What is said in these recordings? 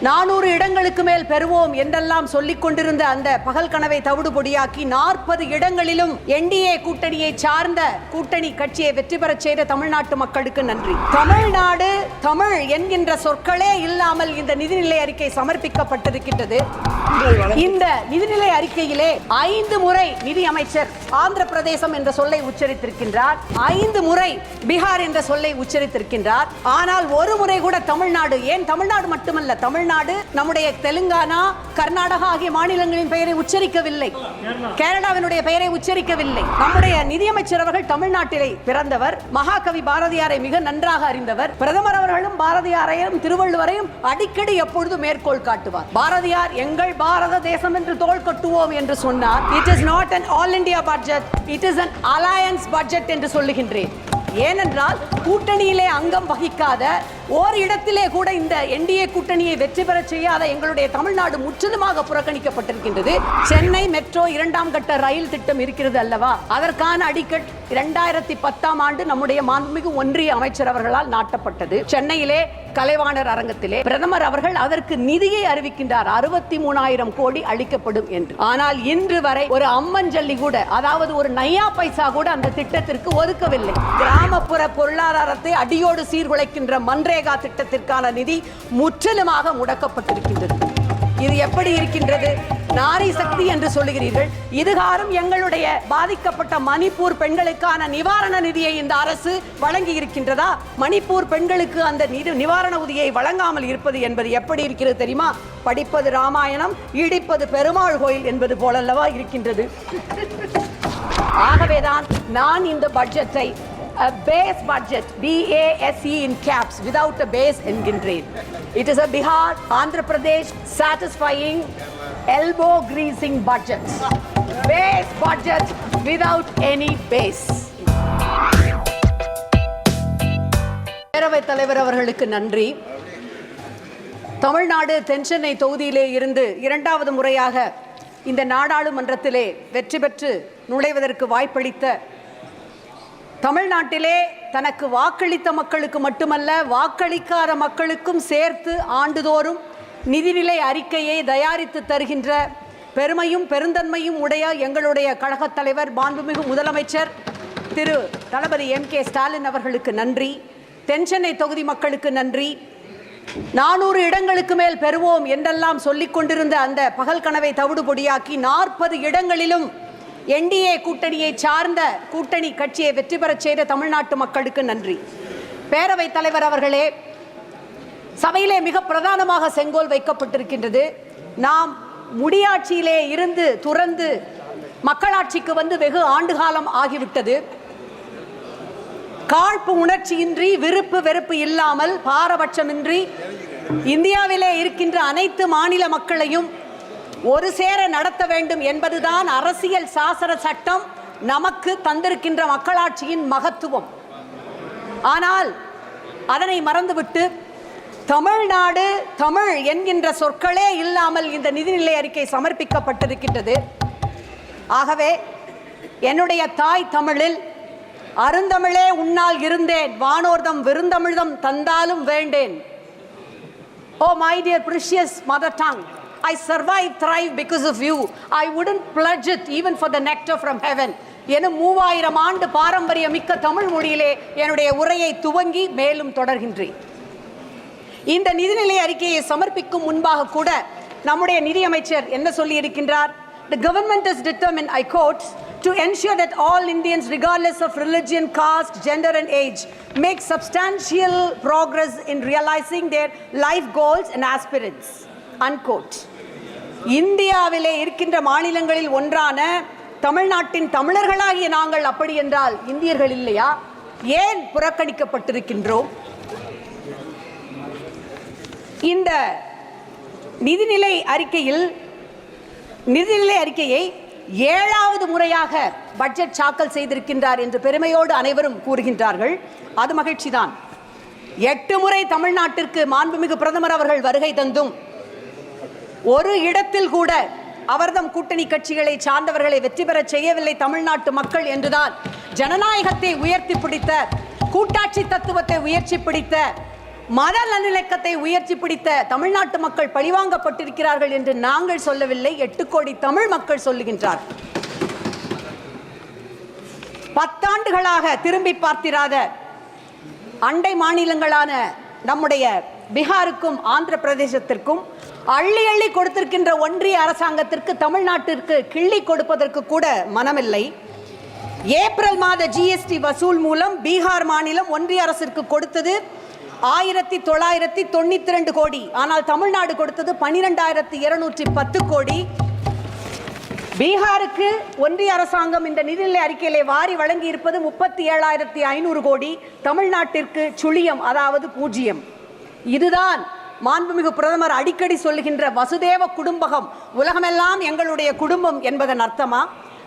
400 இடங்களுக்கு மேல் பெறுவோம் என்றெல்லாம் சொல்லிக் கொண்டிருந்த அந்த பகல் கனவை தவிடுபொடியாக்கி 40 இடங்களிலும் என்டிஏ கூட்டணியை சார்ந்த கூட்டணி கட்சியை வெற்றி பெறச் செய்த தமிழ்நாட்டு மக்களுக்கு நன்றி. தமிழ்நாடு தமிழ் என்கின்ற சொற்களே இல்லாமல் இந்த நிதிநிலை அறிக்கை சமர்ப்பிக்கப்பட்டிருக்கின்றது. இந்த நிதிநிலை அறிக்கையிலே 5 முறை நிதி அமைச்சர் ஆந்திர பிரதேசம் என்ற சொல்லை உச்சரித்திருக்கின்றார், 5 முறை பீகார் என்ற சொல்லை உச்சரித்திருக்கின்றார். ஆனால் ஒரு முறை கூட தமிழ்நாடு, ஏன் தமிழ்நாடு மட்டுமல்ல, தமிழ்நாடு நம்முடைய தெலுங்கானா, கர்நாடகா ஆகிய மாநிலங்களின் பெயரை உச்சரிக்கவில்லை, கேரளாவினுடைய பெயரை உச்சரிக்கவில்லை. நம்முடைய நிதியமைச்சர் அவர்கள் தமிழ்நாட்டிலே பிறந்தவர், மகாகவி பாரதியாரை மிக நன்றாக அறிந்தவர். பிரதமர் அவர்களும் பாரதியாரையும் திருவள்ளுவரையும் அடிக்கடி எப்பொழுதும் மேற்கோள் காட்டுவார். பாரதியார் எங்கள் பாரத தேசம் என்று தோள் கட்டுவோம் என்று சொன்னார். It is not an all India budget, it is an alliance budget என்று சொல்லுகின்றேன். ஏனென்றால் கூட்டணியிலே அங்கம் வகிக்காத ஓர் இடத்திலே கூட இந்த என்டிஏ கூட்டணியை வெற்றி பெற செய்யாத எங்களுடைய தமிழ்நாடு முற்றிலுமாக புறக்கணிக்கப்பட்டிருக்கின்றது. சென்னை மெட்ரோ 2ஆம் கட்ட ரயில் திட்டம் இருக்கிறது அல்லவா, அதற்கான அடிக்கட் 2010ஆம் ஆண்டு நம்முடைய மாண்புமிகு ஒன்றிய அமைச்சர் அவர்களால் நாட்டப்பட்டது. சென்னையிலே கலைவாணர் அரங்கத்திலே பிரதமர் அவர்கள் அதற்கு நிதியை அறிவிக்கின்றார், 63,000 கோடி அளிக்கப்படும் என்று. ஆனால் இன்று வரை ஒரு அம்மஞ்சல்லி கூட, அதாவது ஒரு நையா பைசா கூட அந்த திட்டத்திற்கு ஒதுக்கவில்லை. கிராமப்புற பொருளாதாரத்தை அடியோடு சீர்குலைக்கின்ற மன்ரேகா திட்டத்திற்கான நிதி முற்றிலுமாக முடக்கப்பட்டிருக்கின்றது. இது எப்படி இருக்கின்றது? நாரி சக்தி என்று சொல்லுகிறீர்கள். இதுகாரும் எங்களுடைய பாதிக்கப்பட்ட மணிப்பூர் பெண்களுக்கான நிவாரண நிதியை இந்த அரசு வழங்கி இருக்கின்றதா? மணிப்பூர் பெண்களுக்கு அந்த நிவாரண உதவியை வழங்காமல் இருப்பது என்பது எப்படி இருக்கிறது தெரியுமா? படிப்பது ராமாயணம், இடிப்பது பெருமாள் கோயில் என்பது போலல்லவா இருக்கின்றது. ஆகவேதான் நான் இந்த பட்ஜெட்டை a base budget, BASE in caps, without a base என்கின்றேன். It is a Bihar, Andhra Pradesh satisfying elbow greasing budget. Base budget without any base. பேரவைத் தலைவர் அவர்களுக்கு நன்றி. தமிழ்நாடு தென்சென்னை தொகுதியிலே இருந்து 2வது முறையாக இந்த நாடாளுமன்றத்திலே வெற்றி பெற்று நுழைவதற்கு வாய்ப்பளித்த, தமிழ்நாட்டிலே தனக்கு வாக்களித்த மக்களுக்கு மட்டுமல்ல வாக்களிக்காத மக்களுக்கும் சேர்த்து ஆண்டுதோறும் நிதிநிலை அறிக்கையை தயாரித்து தருகின்ற பெருமையும் பெருந்தன்மையும் உடைய எங்களுடைய கழகத் தலைவர் மாண்புமிகு முதலமைச்சர் திரு தளபதி MK ஸ்டாலின் அவர்களுக்கு நன்றி. தென்சென்னை தொகுதி மக்களுக்கு நன்றி. 400 இடங்களுக்கு மேல் பெறுவோம் என்றெல்லாம் சொல்லிக் கொண்டிருந்த அந்த பகல் கனவை தவிடுபொடியாக்கி 40 இடங்களிலும் என்டிஏ கூட்டணியை சார்ந்த கூட்டணி கட்சியை வெற்றி பெறச் செய்த தமிழ்நாட்டு மக்களுக்கு நன்றி. பேரவைத் தலைவர் அவர்களே, சபையிலே மிக பிரதானமாக செங்கோல் வைக்கப்பட்டிருக்கின்றது. நாம் முடியாட்சியிலே இருந்து துறந்து மக்களாட்சிக்கு வந்து வெகு ஆண்டு காலம் ஆகிவிட்டது. காழ்ப்பு உணர்ச்சியின்றி, விருப்பு வெறுப்பு இல்லாமல், பாரபட்சமின்றி இந்தியாவிலே இருக்கின்ற அனைத்து மாநில மக்களையும் ஒரு சேர நடத்த வேண்டும் என்பதுதான் அரசியல் சாசன சட்டம் நமக்கு தந்திருக்கின்ற மக்களாட்சியின் மகத்துவம். ஆனால் அதனை மறந்துவிட்டு தமிழ்நாடு தமிழ் என்கின்ற சொற்களே இல்லாமல் இந்த நிதிநிலை அறிக்கை சமர்ப்பிக்கப்பட்டிருக்கின்றது. ஆகவே என்னுடைய தாய் தமிழில் அருந்தமிழே உன்னால் இருந்தேன், வானோர்தம் விருந்தமிழ்தம் தந்தாலும் வேண்டேன். Oh my dear precious mother tongue, I survive, thrive because of you. I wouldn't pledge it even for the nectar from heaven. என 3000 ஆண்டு பாரம்பரிய மிக்க தமிழ் மொழியிலே என்னுடைய உரையை துவங்கி மேலும் தொடர்கின்றேன். இந்த நிதிநிலை அறிக்கையை சமர்ப்பிக்கும் முன்பாக கூட நம்முடைய நிதியமைச்சர் என்ன சொல்லி இருக்கின்றார்? The government is determined, I quote, to ensure that all Indians regardless of religion, caste, gender and age make substantial progress in realizing their life goals and aspirations, unquote. இந்தியாவிலே இருக்கின்ற மாநிலங்களில் ஒன்றான தமிழ்நாட்டின் தமிழர்களாகிய நாங்கள் அப்படி என்றால் இந்தியர்கள் இல்லையா? ஏன் புறக்கணிக்கப்பட்டிருக்கின்றோம்? இந்த நிதிநிலை அறிக்கையை 7வது முறையாக பட்ஜெட் தாக்கல் செய்திருக்கின்றார் என்று பெருமையோடு அனைவரும் கூறுகின்றார்கள். அது மகிழ்ச்சிதான். 8 முறை தமிழ்நாட்டிற்கு மாண்புமிகு பிரதமர் அவர்கள் வருகை தந்தும் ஒரு இடத்தில் கூட அவர்தம் கூட்டணி கட்சிகளை சார்ந்தவர்களை வெற்றி பெற செய்யவில்லை தமிழ்நாட்டு மக்கள் என்றுதான் ஜனநாயகத்தை உயர்த்தி பிடித்த, கூட்டாட்சி தத்துவத்தை உயர்த்தி பிடித்த மத நல்லிணக்கத்தை உயர்த்தி பிடித்த தமிழ்நாட்டு மக்கள் பழிவாங்கப்பட்டிருக்கிறார்கள் என்று நாங்கள் சொல்லவில்லை, 8 கோடி தமிழ் மக்கள் சொல்லுகின்றார். 10 ஆண்டுகளாக திரும்பி பார்த்திராத அண்டை மாநிலங்களான நம்முடைய பீகாருக்கும் ஆந்திர பிரதேசத்திற்கும் அள்ளி அள்ளி கொடுத்திருக்கின்ற ஒன்றிய அரசாங்கத்திற்கு தமிழ்நாட்டிற்கு கிள்ளி கொடுப்பதற்கு கூட மனமில்லை. ஏப்ரல் மாத ஜிஎஸ்டி வசூல் மூலம் பீகார் மாநிலம் ஒன்றிய அரசிற்கு கொடுத்தது 1992 கோடி. ஆனால் தமிழ்நாடு கொடுத்தது 12,210 கோடி. பீகாருக்கு ஒன்றிய அரசாங்கம் இந்த நிதிநிலை அறிக்கையிலே வாரி வழங்கி இருப்பது 37,500 கோடி. தமிழ்நாட்டிற்கு சுழியம், அதாவது 0. இதுதான் மாண்புமிகு பிரதமர் அடிக்கடி சொல்லுகின்ற வசுதேவ குடும்பகம், உலகமெல்லாம் எங்களுடைய குடும்பம் என்பதன் அர்த்தமா?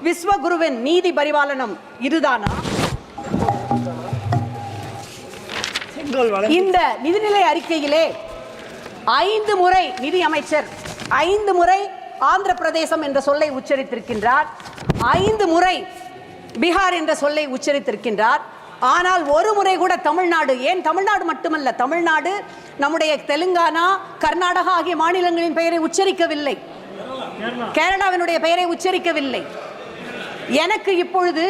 விஸ்வகுருவின் நீதி பரிபாலனம் இதுதானா? இந்த நிதிநிலை அறிக்கையிலே 5 முறை நிதி அமைச்சர் 5 முறை ஆந்திர பிரதேசம் என்ற சொல்லை உச்சரித்திருக்கின்றார், 5 முறை பீகார் என்ற சொல்லை உச்சரித்திருக்கின்றார். ஆனால் ஒரு முறை கூட தமிழ்நாடு, ஏன் தமிழ்நாடு மட்டுமல்ல, தமிழ்நாடு நம்முடைய தெலுங்கானா, கர்நாடகா ஆகிய மாநிலங்களின் பெயரை உச்சரிக்கவில்லை, கேரளாவினுடைய பெயரை உச்சரிக்கவில்லை. எனக்கு இப்பொழுது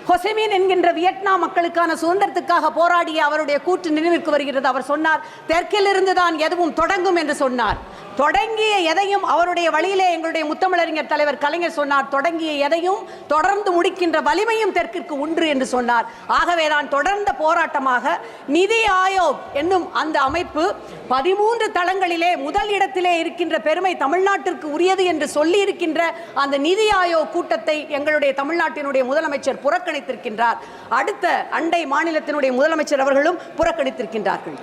ஹொசைமின் என்கின்ற வியட்நாம் மக்களுக்கான சுதந்திரத்துக்காக போராடிய அவருடைய கூற்று நினைவிற்கு வருகிறது. அவர் சொன்னார், தெற்கிலிருந்து தான் எதுவும் தொடங்கும் என்று சொன்னார். தொடங்கிய எதையும் அவருடைய வழியிலே எங்களுடைய முத்தமிழறிஞர் தலைவர் கலைஞர் சொன்னார், தொடங்கிய எதையும் தொடர்ந்து முடிக்கின்ற வலிமையும் தெற்கிற்கு உண்டு என்று சொன்னார். ஆகவே தான் தொடர்ந்த போராட்டமாக நிதி ஆயோக் என்னும் அந்த அமைப்பு 13 தளங்களிலே முதல் இடத்திலே இருக்கின்ற பெருமை தமிழ்நாட்டிற்கு உரியது என்று சொல்லி இருக்கின்ற அந்த நிதி ஆயோக் கூட்டத்தை எங்களுடைய தமிழ்நாட்டினுடைய முதலமைச்சர் புறக்கணித்திருக்கின்றார். அடுத்த அண்டை மாநிலத்தினுடைய முதலமைச்சர் அவர்களும் புறக்கணித்திருக்கின்றார்கள்.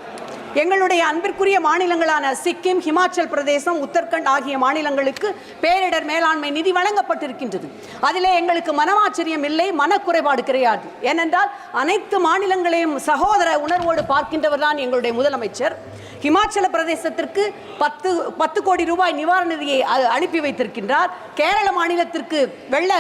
எங்களுடைய அன்பிற்குரிய மாநிலங்களான சிக்கிம், ஹிமாச்சல் பிரதேசம், உத்தரகண்ட் ஆகிய மாநிலங்களுக்கு பேரிடர் மேலாண்மை நிதி வழங்கப்பட்டிருக்கின்றது. அதிலே எங்களுக்கு மனமாச்சரியம் இல்லை, மனக்குறைபாடு கிடையாது. ஏனென்றால் அனைத்து மாநிலங்களையும் சகோதர உணர்வோடு பார்க்கின்றவர் தான் எங்களுடைய முதலமைச்சர். ஹிமாச்சல பிரதேசத்திற்கு 10 கோடி ரூபாய் நிவாரண நிதியை அனுப்பி வைத்திருக்கின்றார். கேரள மாநிலத்திற்கு வெள்ள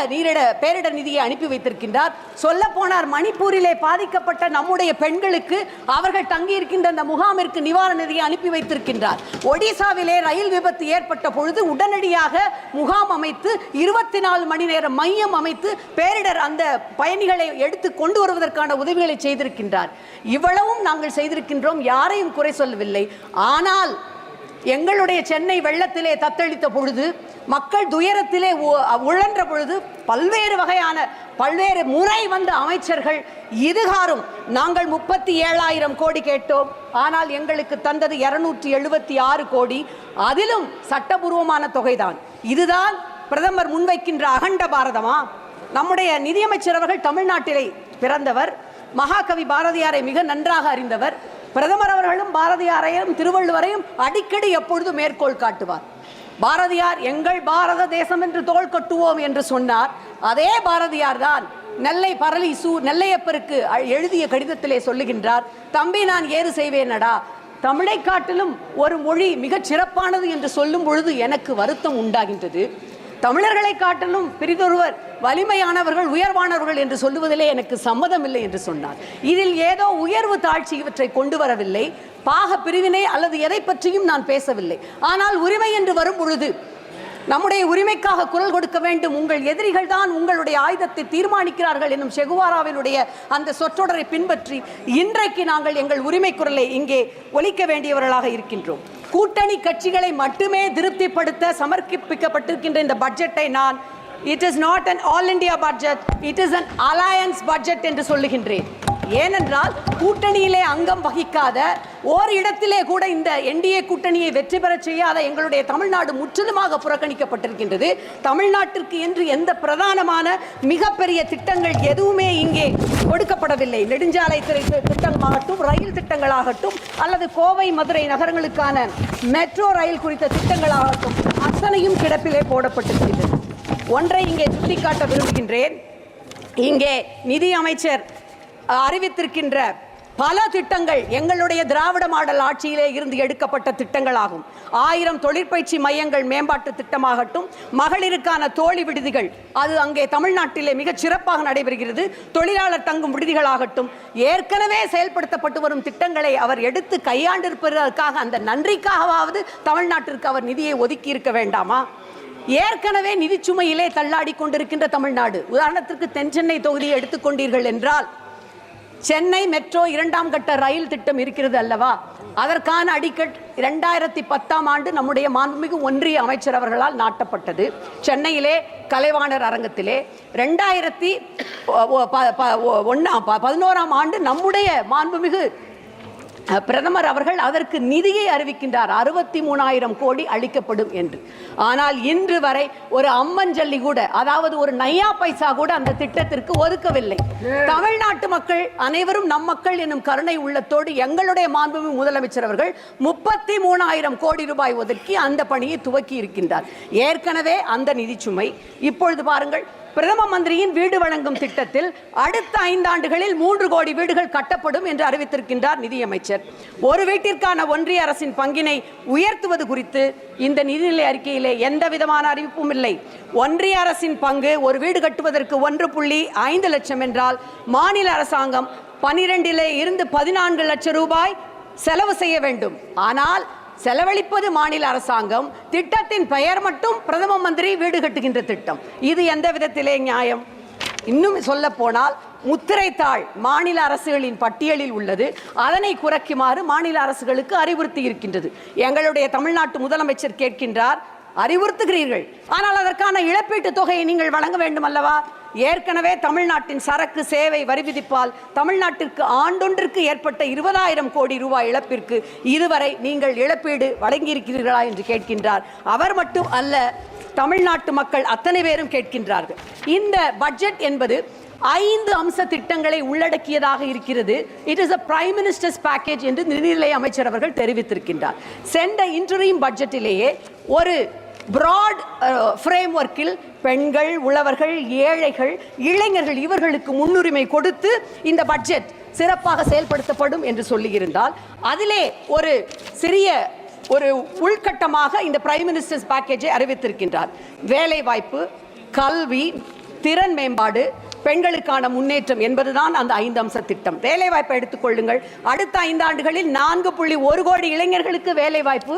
பேரிடர் நிதியை அனுப்பி வைத்திருக்கின்றார். சொல்ல போனார், மணிப்பூரிலே பாதிக்கப்பட்ட நம்முடைய பெண்களுக்கு அவர்கள் தங்கியிருக்கின்ற அந்த முகாமிற்கு நிவாரண நிதியை அனுப்பி வைத்திருக்கின்றார். ஒடிசாவிலே ரயில் விபத்து ஏற்பட்ட பொழுது உடனடியாக முகாம் அமைத்து 24 மணி நேரம் மையம் அமைத்து பேரிடர் அந்த பயணிகளை எடுத்து கொண்டு வருவதற்கான உதவிகளை செய்திருக்கின்றார். இவ்வளவும் நாங்கள் செய்திருக்கின்றோம், யாரையும் குறை சொல்லவில்லை. ஆனால் எங்களுடைய சென்னை வெள்ளத்திலே தத்தளித்த பொழுது, மக்கள் துயரத்திலே உழன்ற பொழுது பல்வேறு முறை வந்த அமைச்சர்கள் இதுகாரும் நாங்கள் 37,000 கோடி கேட்டோம், ஆனால் எங்களுக்கு தந்தது 276 கோடி, அதிலும் சட்டபூர்வமான தொகைதான். இதுதான் பிரதமர் முன்வைக்கின்ற அகண்ட பாரதமா? நம்முடைய நிதியமைச்சர் அவர்கள் தமிழ்நாட்டிலே பிறந்தவர், மகாகவி பாரதியாரை மிக நன்றாக அறிந்தவர். பிரதமர் அவர்களும் பாரதியாரையும் திருவள்ளுவரையும் அடிக்கடி எப்பொழுதும் மேற்கோள் காட்டுவார். பாரதியார் எங்கள் பாரத தேசம் என்று தோள் கட்டுவோம் என்று சொன்னார். அதே பாரதியார் தான் நெல்லை பரளி நெல்லையப்பருக்கு எழுதிய கடிதத்திலே சொல்லுகின்றார், தம்பி நான் ஏறு செய்வேனடா, தமிழை காட்டிலும் ஒரு மொழி மிகச் சிறப்பானது என்று சொல்லும் பொழுது எனக்கு வருத்தம் உண்டாகின்றது. தமிழர்களை காட்டிலும் பிரிதொருவர் வலிமையானவர்கள், உயர்வானவர்கள் என்று சொல்லுவதிலே எனக்கு சம்மதம் இல்லை என்று சொன்னார். இதில் ஏதோ உயர்வு தாழ்ச்சி இவற்றை கொண்டு வரவில்லை, பாக பிரிவினை அல்லது எதை பற்றியும் நான் பேசவில்லை. ஆனால் உரிமை என்று வரும் பொழுது நம்முடைய உரிமைக்காக குரல் கொடுக்க வேண்டும். உங்கள் எதிரிகள் தான் உங்களுடைய ஆயுதத்தை தீர்மானிக்கிறார்கள் என்னும் செகுவாராவினுடைய அந்த சொற்றொடரை பின்பற்றி இன்றைக்கு நாங்கள் எங்கள் உரிமை குரலை இங்கே ஒலிக்க வேண்டியவர்களாக இருக்கின்றோம். கூட்டணி கட்சிகளை மட்டுமே திருப்திப்படுத்த சமர்ப்பிக்கப்பட்டிருக்கின்ற இந்த பட்ஜெட்டை நான் it is not an all India budget, it is an alliance budget என்று சொல்லுகின்றேன். ஏனென்றால் கூட்டணியிலே அங்கம் வகிக்காத, ஓர் இடத்திலே கூட இந்த என்டிஏ கூட்டணியை வெற்றி பெற செய்யாத எங்களுடைய தமிழ்நாடு முற்றிலுமாக புறக்கணிக்கப்பட்டிருக்கின்றது. தமிழ்நாட்டிற்கு என்று எந்த பிரதானமான மிகப்பெரிய திட்டங்கள் எதுவுமே இங்கே கொடுக்கப்படவில்லை. நெடுஞ்சாலை திட்டமாகட்டும், ரயில் திட்டங்களாகட்டும், அல்லது கோவை மதுரை நகரங்களுக்கான மெட்ரோ ரயில் குறித்த திட்டங்களாகட்டும், அத்தனையும் கிடப்பிலே போடப்பட்டிருக்கின்றது. ஒன்றை இங்கே சுட்டிக்காட்ட விரும்புகின்றேன். இங்கே நிதி அமைச்சர் அறிவித்திருக்கின்ற பல திட்டங்கள் எங்களுடைய திராவிட மாடல் ஆட்சியிலே இருந்து எடுக்கப்பட்ட திட்டங்களாகும். 1000 தொழிற்பயிற்சி மையங்கள் மேம்பாட்டு திட்டமாகட்டும், மகளிருக்கான தோழி விடுதிகள், அது அங்கே தமிழ்நாட்டிலே மிகச் சிறப்பாக நடைபெறுகிறது. தொழிலாளர் தங்கும் விடுதிகளாகட்டும், ஏற்கனவே செயல்படுத்தப்பட்டு வரும் திட்டங்களை அவர் எடுத்து கையாண்டிருப்பதற்காக அந்த நன்றிக்காகவாவது தமிழ்நாட்டிற்கு அவர் நிதியை ஒதுக்கி இருக்க வேண்டாமா? ஏற்கனவே நிதிச்சுமையிலே தள்ளாடி கொண்டிருக்கின்ற தமிழ்நாடு, உதாரணத்திற்கு தென் சென்னை தொகுதியை எடுத்துக்கொண்டீர்கள் என்றால், சென்னை மெட்ரோ 2ஆம் கட்ட ரயில் திட்டம் இருக்கிறது அல்லவா? அதற்கான அடிக்கட் 2010ஆம் ஆண்டு நம்முடைய மாண்புமிகு ஒன்றிய அமைச்சர் அவர்களால் நாட்டப்பட்டது. சென்னையிலே கலைவாணர் அரங்கத்திலே 2011ஆம் ஆண்டு நம்முடைய மாண்புமிகு பிரதமர் அவர்கள் அதற்கு நிதியை அறிவிக்கின்றார். 63,000 கோடி அளிக்கப்படும் என்று. ஆனால் இன்று வரை ஒரு அம்மஞ்சல்லி கூட, அதாவது ஒரு நையா பைசா கூட அந்த திட்டத்திற்கு ஒதுக்கவில்லை. தமிழ்நாட்டு மக்கள் அனைவரும் நம் மக்கள் என்னும் கருணை உள்ளத்தோடு எங்களுடைய மாண்புமிகு முதலமைச்சர் அவர்கள் 33,000 கோடி ரூபாய் ஒதுக்கி அந்த பணியை துவக்கி இருக்கின்றார். ஏற்கனவே அந்த நிதிச்சுமை இப்பொழுது பாருங்கள், பிரதம மந்திரியின் வீடு வழங்கும் திட்டத்தில் அடுத்த 5 ஆண்டுகளில் 3 கோடி வீடுகள் கட்டப்படும் என்று அறிவித்திருக்கின்றார் நிதியமைச்சர். ஒரு வீட்டிற்கான ஒன்றிய அரசின் பங்கினை உயர்த்துவது குறித்து இந்த நிதிநிலை அறிக்கையிலே எந்த விதமான அறிவிப்பும் இல்லை. ஒன்றிய அரசின் பங்கு ஒரு வீடு கட்டுவதற்கு 1.5 லட்சம் என்றால் மாநில அரசாங்கம் 12 இருந்து 14 லட்சம் ரூபாய் செலவு செய்ய வேண்டும். ஆனால் செலவழிப்பது மாநில அரசாங்கம், திட்டத்தின் பெயர் மட்டும் பிரதம மந்திரி வீடு கட்டுகின்ற திட்டம். இது எந்த விதத்திலே நியாயம்? இன்னும் சொல்ல போனால் முத்திரைத்தாள் மாநில அரசுகளின் பட்டியலில் உள்ளது. அதனை குறைக்குமாறு மாநில அரசுகளுக்கு அறிவுறுத்தி இருக்கின்றது. எங்களுடைய தமிழ்நாட்டு முதலமைச்சர் கேட்கின்றார், அறிவுறுத்துகிறீர்கள், ஆனால் அதற்கான இழப்பீட்டு தொகையை நீங்கள் வழங்க வேண்டும் அல்லவா? ஏற்கனவே தமிழ்நாட்டின் சரக்கு சேவை வரி விதிப்பால் தமிழ்நாட்டிற்கு ஆண்டொன்றிற்கு ஏற்பட்ட 20,000 கோடி ரூபாய் இழப்பிற்கு இதுவரை நீங்கள் இழப்பீடு வழங்கியிருக்கிறீர்களா என்று கேட்கின்றார். அவர் மட்டும் அல்ல, தமிழ்நாட்டு மக்கள் அத்தனை பேரும் கேட்கின்றார்கள். இந்த பட்ஜெட் என்பது 5 அம்ச திட்டங்களை உள்ளடக்கியதாக இருக்கிறது. It is a Prime Minister's package என்று நிதிநிலை அமைச்சர் அவர்கள் தெரிவித்திருக்கின்றார். சென்ற இன்டரிம் பட்ஜெட்டிலேயே ஒரு பிராட் ஃப்ரேம்வொர்க்கில் பெண்கள், உழவர்கள், ஏழைகள், இளைஞர்கள் இவர்களுக்கு முன்னுரிமை கொடுத்து இந்த பட்ஜெட் சிறப்பாக செயல்படுத்தப்படும் என்று சொல்லியிருந்தால், அதிலே ஒரு சிறிய ஒரு உள்கட்டமாக இந்த பிரைம் மினிஸ்டர்ஸ் பேக்கேஜை அறிவித்திருக்கின்றார். வேலை வாய்ப்பு, கல்வி, திறன் மேம்பாடு, பெண்களுக்கான முன்னேற்றம் என்பதுதான் அந்த 5 அம்ச திட்டம். வேலை வாய்ப்பை எடுத்துக்கொள்ளுங்கள். அடுத்த 5 ஆண்டுகளில் 4.1 கோடி இளைஞர்களுக்கு வேலை வாய்ப்பு,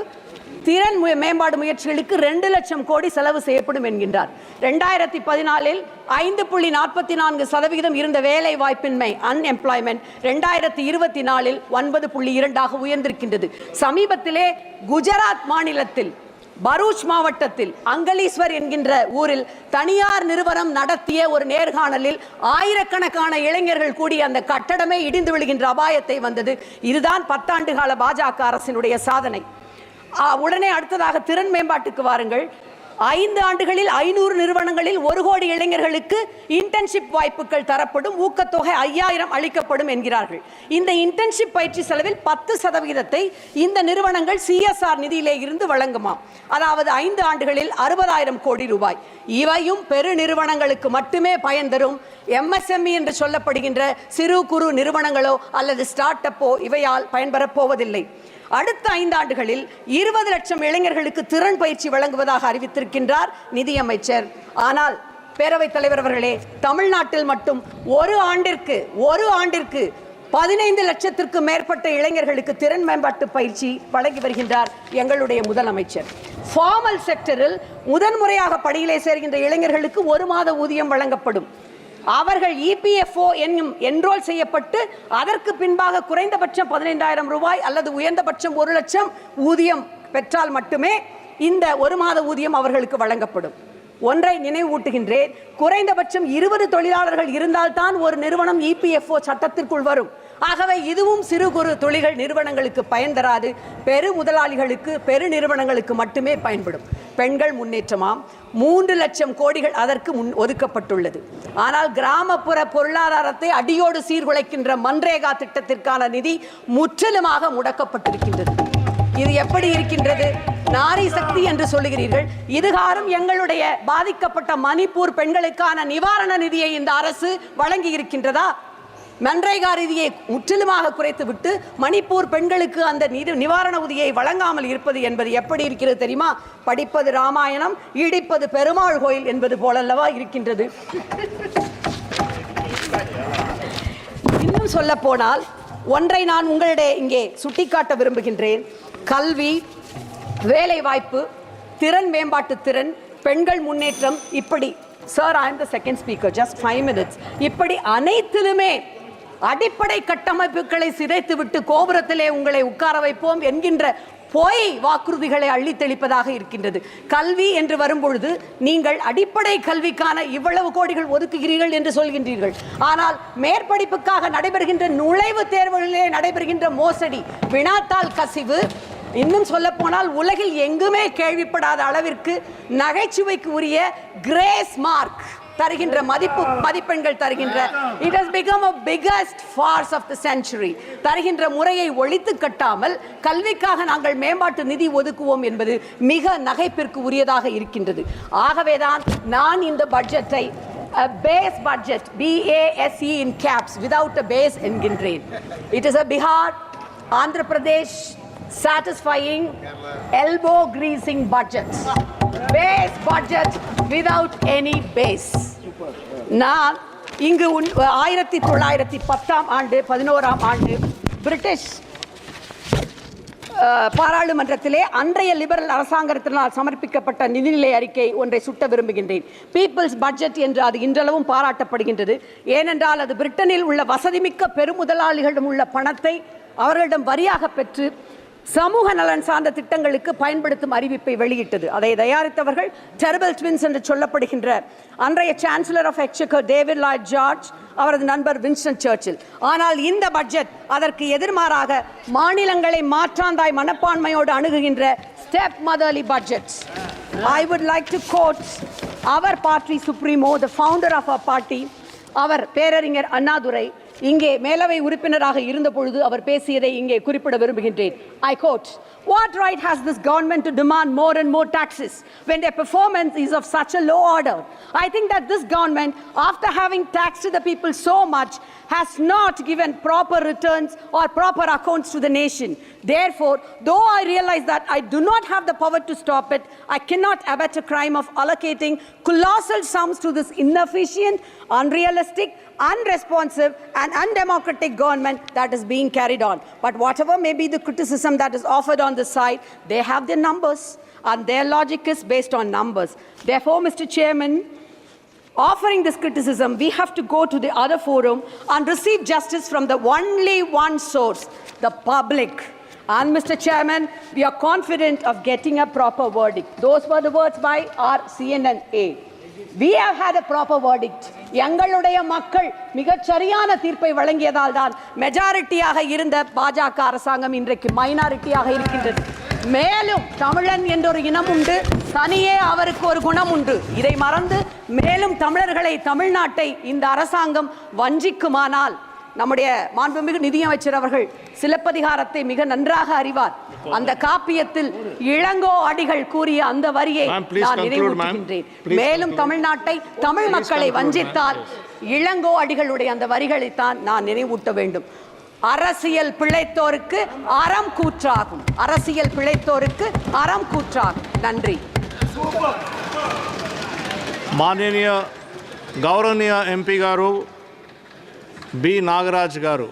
திறன் மேம்பாடு முயற்சிகளுக்கு 2 லட்சம் கோடி செலவு செய்யப்படும் என்கின்றார். 2014இல் 5.44% இருந்த வேலை வாய்ப்பின்மை அன்எம்ப்ளாய்மெண்ட் 2024இல் 9.2 உயர்ந்திருக்கின்றது. சமீபத்திலே குஜராத் மாநிலத்தில் பரூச் மாவட்டத்தில் அங்கலீஸ்வர் என்கின்ற ஊரில் தனியார் நிறுவனம் நடத்திய ஒரு நேர்காணலில் ஆயிரக்கணக்கான இளைஞர்கள் கூடி அந்த கட்டடமே இடிந்து விழுகின்ற அபாயத்தை வந்தது. இதுதான் 10 ஆண்டு கால பாஜக அரசினுடைய சாதனை. உடனே அடுத்ததாக திறன் மேம்பாட்டுக்கு வாருங்கள். 5 ஆண்டுகளில் 500 நிறுவனங்களில் 1 கோடி இளைஞர்களுக்கு இன்டர்ன்ஷிப் வாய்ப்புகள் தரப்படும், ஊக்கத்தொகை 5000 அளிக்கப்படும் என்கிறார்கள். இந்த இன்டர்ன்ஷிப் பயிற்சி செலவில் 10% இந்த நிறுவனங்கள் CSR நிதியிலே இருந்து வழங்குமாம். அதாவது 5 ஆண்டுகளில் 60,000 கோடி ரூபாய். இவையும் பெரு நிறுவனங்களுக்கு மட்டுமே பயன் தரும். MSME என்று சொல்லப்படுகின்ற சிறு குறு நிறுவனங்களோ அல்லது ஸ்டார்ட் அப்போ இவையால் பயன்பெறப் போவதில்லை. அடுத்த 5 ஆண்டுகளில் 20 லட்சம் இளைஞர்களுக்கு திறன் பயிற்சி வழங்குவதாக அறிவித்திருக்கின்றார் நிதியமைச்சர். ஆனால் பேரவைத் தலைவர் அவர்களே, தமிழ்நாட்டில் மட்டும் ஒரு ஆண்டிற்கு 15 லட்சத்திற்கு மேற்பட்ட இளைஞர்களுக்கு திறன் மேம்பாட்டு பயிற்சி வழங்கி வருகின்றார் எங்களுடைய முதலமைச்சர். ஃபார்மல் செக்டரில் முதன்முறையாக பணியிலே சேர்கின்ற இளைஞர்களுக்கு 1 மாத ஊதியம் வழங்கப்படும். அவர்கள் EPFO என்னும் என்ரோல் செய்யப்பட்டு அதற்கு பின்பாக குறைந்தபட்சம் 15,000 ரூபாய் அல்லது உயர்ந்தபட்சம் 1 லட்சம் ஊதியம் பெற்றால் மட்டுமே இந்த 1 மாத ஊதியம் அவர்களுக்கு வழங்கப்படும். ஒன்றை நினைவூட்டுகின்றேன், குறைந்தபட்சம் 20 தொழிலாளர்கள் இருந்தால்தான் ஒரு நிறுவனம் EPFO சட்டத்திற்குள் வரும். ஆகவே இதுவும் சிறு குறு தொழில்கள் நிறுவனங்களுக்கு பயன் தராது, பெரு முதலாளிகளுக்கு, பெரு நிறுவனங்களுக்கு மட்டுமே பயன்படும். பெண்கள் முன்னேற்றமாம் 3 லட்சம் கோடிகள் அதற்கு ஒதுக்கப்பட்டுள்ளது. ஆனால் கிராமப்புற பொருளாதாரத்தை அடியோடு சீர்குலைக்கின்ற மன்ரேகா திட்டத்திற்கான நிதி முற்றிலுமாக முடக்கப்பட்டிருக்கின்றது. இது எப்படி இருக்கின்றது? நாரி சக்தி என்று சொல்லுகிறீர்கள். இதுகாரும் எங்களுடைய பாதிக்கப்பட்ட மணிப்பூர் பெண்களுக்கான நிவாரண நிதியை இந்த அரசு வழங்கி இருக்கின்றதா? மன்ரேகா நிதியை முற்றிலுமாக குறைத்துவிட்டு மணிப்பூர் பெண்களுக்கு அந்த நிவாரண உதவியை வழங்காமல் இருப்பது என்பது எப்படி இருக்கிறது தெரியுமா? படிப்பது ராமாயணம், இடிப்பது பெருமாள் கோயில் என்பது போலல்லவா இருக்கின்றது. இன்னும் சொல்ல போனால் ஒன்றை நான் உங்களிடையே இங்கே சுட்டிக்காட்ட விரும்புகின்றேன். கல்வி, வேலை வாய்ப்பு, திறன் மேம்பாட்டு திறன், பெண்கள் முன்னேற்றம், இப்படி sir I am the second speaker, just 5 minutes, இப்படி அனைத்திலுமே அடிப்படை கட்டமைப்புகளை சிதைத்துவிட்டு கோபுரத்திலே உங்களை உட்கார வைப்போம் என்கின்ற பொய் வாக்குறுதிகளை அள்ளி தெளிப்பதாக இருக்கின்றது. கல்வி என்று வரும்பொழுது நீங்கள் அடிப்படை கல்விக்கான இவ்வளவு கோடிகள் ஒதுக்குகிறீர்கள் என்று சொல்கின்றீர்கள். ஆனால் மேற்படிப்புக்காக நடைபெறுகின்ற நுழைவுத் தேர்வுகளிலே நடைபெறுகின்ற மோசடி, வினாத்தாள் கசிவு, இன்னும் சொல்ல போனால் உலகில் எங்குமே கேள்விப்படாத அளவிற்கு நகைச்சுவைக்கு உரிய கிரேஸ் மார்க் தருகின்ற மதிப்பெண்கள் தருகின்ற it has become a biggest farce of the century தருகின்ற முறையை ஒழித்து கட்டாமல் கல்விக்காக நாங்கள் மேம்பாட்டு நிதி ஒதுக்குவோம் என்பது மிக நகைப்பிற்கு உரியதாக இருக்கின்றது. ஆகவேதான் நான் இந்த பட்ஜெட்டை a base budget, BASE in caps, without a base என்கின்றேன். It is a Bihar, Andhra Pradesh satisfying elbow greasing budget, base budget without any base. நான் இங்கு 1910ஆம் ஆண்டு 11ஆம் ஆண்டு பிரிட்டிஷ் பாராளுமன்றத்திலே அன்றைய லிபரல் அரசாங்கத்தினால் சமர்ப்பிக்கப்பட்ட நிதிநிலை அறிக்கை ஒன்றை சுட்ட விரும்புகின்றேன். பீப்புள்ஸ் பட்ஜெட் என்று அது இன்றளவும் பாராட்டப்படுகின்றது. ஏனென்றால் அது பிரிட்டனில் உள்ள வசதிமிக்க பெருமுதலாளிகளிடம் உள்ள பணத்தை அவர்களிடம் வரியாக பெற்று சமூக நலன் சார்ந்த திட்டங்களுக்கு பயன்படுத்தும் அறிவிப்பை வெளியிட்டது. அதை தயாரித்தவர்கள் டெரிபிள் ட்வின்ஸ் என்று சொல்லப்படுகின்ற அன்றைய chancellor of exchequer David Lloyd George, அவரது நண்பர் வின்ஸ்டன் சர்ச்சில். ஆனால் இந்த பட்ஜெட் அதற்கு எதிர்மாறாக மாநிலங்களை மாற்றாந்தாய் மனப்பான்மையோடு அணுகுகின்ற step motherly budget. I would like to quote our party supremo, the founder of our party, அவர் பேரறிஞர் அண்ணாதுரை இங்கே மேலவை உறுப்பினராக இருந்த பொழுது அவர் பேசியதை இங்கே குறிப்பிட விரும்புகின்றேன். I quote, "What right has this government to demand more and more taxes when their performance is of such a low order? I think that this government, after having taxed the people so much, has not given proper returns or proper accounts to the nation. Therefore, though I realize that I do not have the power to stop it, I cannot abet a crime of allocating colossal sums to this inefficient, unrealistic, unresponsive and undemocratic government that is being carried on. But whatever may be the criticism that is offered on this side, they have their numbers and their logic is based on numbers. Therefore, Mr. Chairman, offering this criticism, we have to go to the other forum and receive justice from the only one source, the public. And Mr. Chairman, we are confident of getting a proper verdict." Those were the words by our CNN-A. We have had a proper verdict. எங்களுடைய மக்கள் மிகச் சரியான தீர்ப்பை வழங்கியதால் தான் மெஜாரிட்டியாக இருந்த பாஜக அரசாங்கம் இன்றைக்கு மைனாரிட்டியாக இருக்கின்றது. மேலும் தமிழன் என்றொரு இனம் உண்டு, தனியே அவருக்கு ஒரு குணம் உண்டு. இதை மறந்து மேலும் தமிழர்களை, தமிழ்நாட்டை இந்த அரசாங்கம் வஞ்சிக்குமானால் நம்முடைய மாண்புமிகு நிதியமைச்சர் அவர்கள் சிலப்பதிகாரத்தை மிக நன்றாக அறிவார். அந்த காப்பியத்தில் இளங்கோ அடிகள் கூறிய அந்த வரியை நான் நினைவூட்டுகின்றேன். மேலும் தமிழ்நாட்டை, தமிழ் மக்களை வஞ்சித்தால் இளங்கோ அடிகளுடைய அந்த வரிகளைத்தான் நான் நினைவூட்ட வேண்டும். அரசியல் பிழைத்தோருக்கு அறம் கூற்றாகும், அரசியல் பிழைத்தோருக்கு அறம் கூற்றாகும். நன்றி. మాననీయ గౌరవనీయ ఎంపీ గారు బి నాగరాజ్ గారు